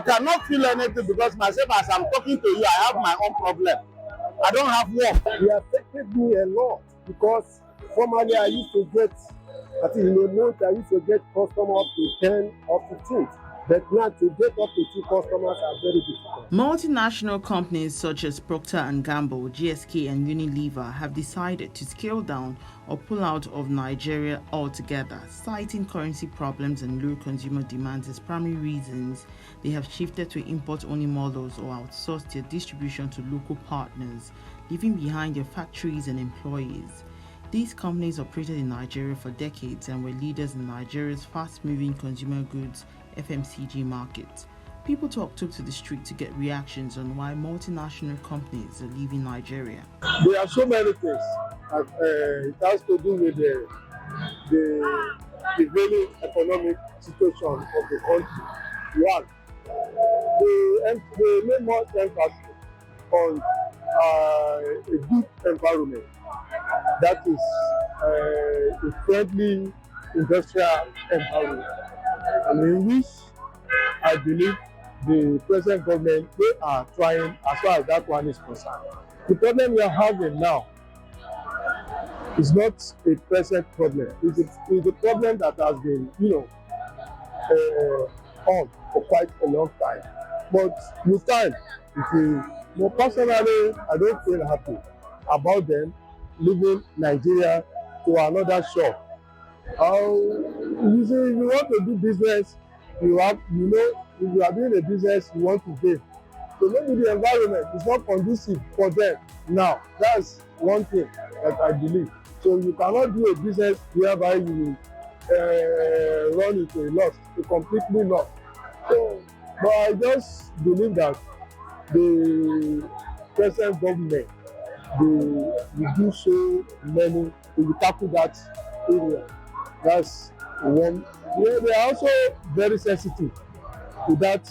cannot feel anything because myself, as I'm talking to you, I have my own problem. I don't have work. It affected me a lot because formerly I used to get, I think in a month I used to get customers up to 10 or 15. But now to get up to 2 customers are very difficult. Multinational companies such as Procter & Gamble, GSK and Unilever have decided to scale down or pull out of Nigeria altogether, citing currency problems and low consumer demands as primary reasons. They have shifted to import-only models or outsource their distribution to local partners, leaving behind their factories and employees. These companies operated in Nigeria for decades and were leaders in Nigeria's fast-moving consumer goods FMCG market. People took to the street to get reactions on why multinational companies are leaving Nigeria. There are so many things. It has to do with the prevailing economic situation of the country. One, they make more emphasis on a good environment. That is a friendly industrial environment. And in which I believe the present government, they are trying as far as that one is concerned. The problem we are having now is not a present problem. It's a problem that has been, on for quite a long time. But with time, personally, I don't feel happy about them leaving Nigeria to another shore. You see, if you want to do business, if you are doing a business, you want to gain. So maybe the environment is not conducive for them now. That's one thing that I believe. So you cannot do a business whereby you run into a loss, a completely loss. So, but I just believe that the present government, they do so many, they will tackle that area. That's one. Yeah, they are also very sensitive to that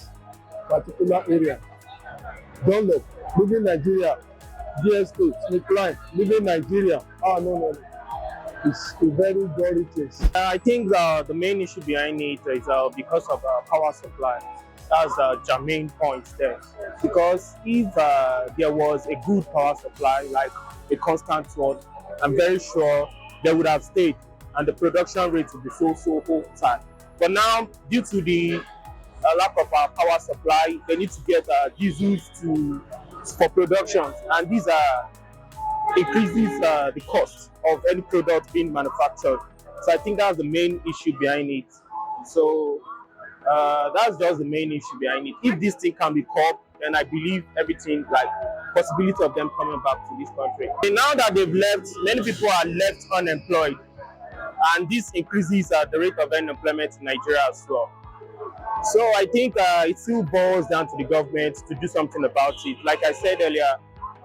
particular area. Don't look, leaving Nigeria, GSK, Smith leaving Nigeria. No. It's a very dirty case. I think the main issue behind it is because of power supply. That's the main point there. Because if there was a good power supply, like a constant one, I'm very sure they would have stayed and the production rate would be so high. But now, due to the lack of power supply, they need to get diesels for production, and these increases the cost of any product being manufactured. So I think that's the main issue behind it. So that's just the main issue behind it. If this thing can be caught, then I believe everything, like possibility of them coming back to this country. And now that they've left, many people are left unemployed, and this increases the rate of unemployment in Nigeria as well. So I think it still boils down to the government to do something about it. Like I said earlier,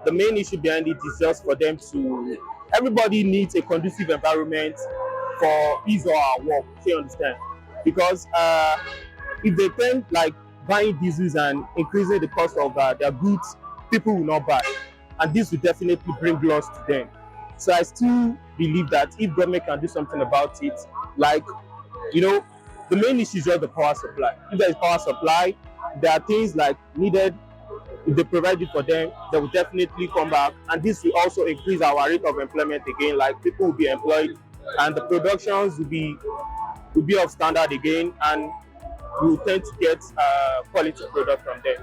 the main issue behind it is just for them to, everybody needs a conducive environment for his or her work, you understand? Because if they tend like buying diesels and increasing the cost of their goods, people will not buy. And this will definitely bring loss to them. So I still believe that if government can do something about it, like, the main issue is just the power supply. If there is power supply, there are things like needed. If they provide it for them, they will definitely come back. And this will also increase our rate of employment again, like people will be employed and the productions will be of standard again, and we will tend to get quality product from them.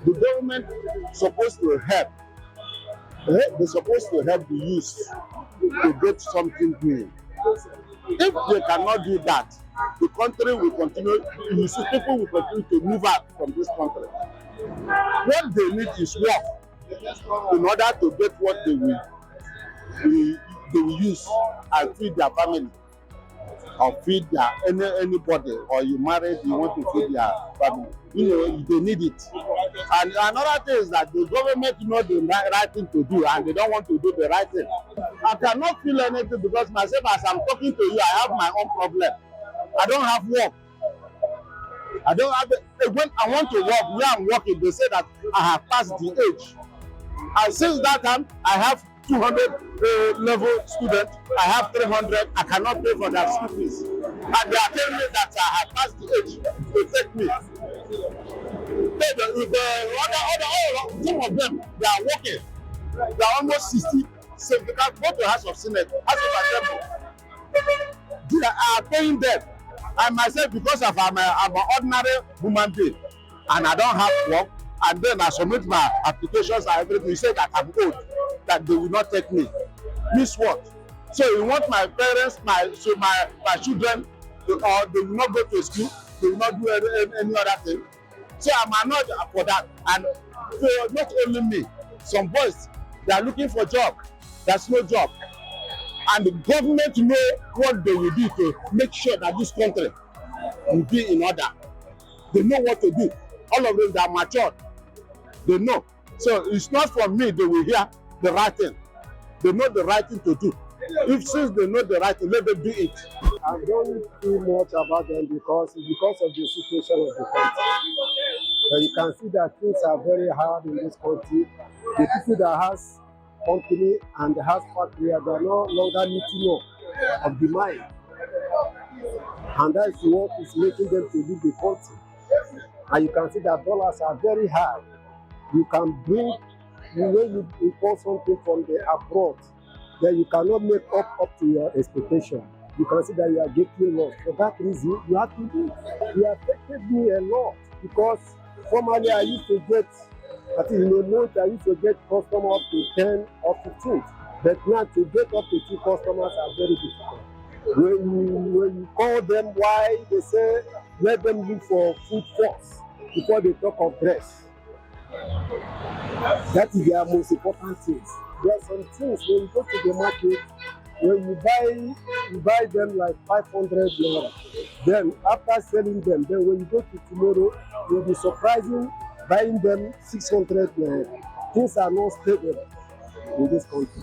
The government is supposed to help. They're supposed to help the youth to get something doing. If they cannot do that, the country will continue, people will continue to move out from this country. What they need is work in order to get what they will use and feed their family, or feed anybody, or you married, you want to feed their family. They need it. And another thing is that the government knows the right thing to do, and they don't want to do the right thing. I cannot feel anything because myself, as I'm talking to you, I have my own problem. I don't have work. When I want to work, where I'm working, they say that I have passed the age. And since that time, I have 200 level students, I have 300, I cannot pay for their school fees. And they are telling me that I have passed the age to take me. some of them, they are working. They are almost 60. So they can go to House of Senate, House of Assembly. They are paying them. I myself, because of I'm an ordinary human being, and I don't have work, and then I submit my applications and everything. You say that I'm old, that they will not take me. Miss what? So you want my parents, my children, or they will not go to school, they will not do any other thing. So I'm annoyed for that. And so not only me, some boys, they are looking for job. There's no job. And the government know what they will do to make sure that this country will be in order. They know what to do. All of them, they are matured. They know. So it's not for me they will hear the right thing. They know the right thing to do. If since they know the right thing, let them do it. I don't feel much about them because of the situation of the country. And you can see that things are very hard in this country. The people that has company and has factory, they are no longer meeting up of the mind. And that is what is making them to leave the country. And you can see that dollars are very high. You can bring, when you import something from the abroad, then you cannot make up to your expectation. You can see that you are getting lost. For that reason, you have to do it. It affected me a lot because formerly I used to get, I think in a month I used to get customers up to 10 or 15. But now to get up to 2 customers are very difficult. When you call them, why they say let them look for food first before they talk of dress. That is their most important things. There are some things when you go to the market, when you buy them like 500 naira. Then after selling them, then when you go to tomorrow, you'll be surprising buying them 600 naira. Things are not stable in this country.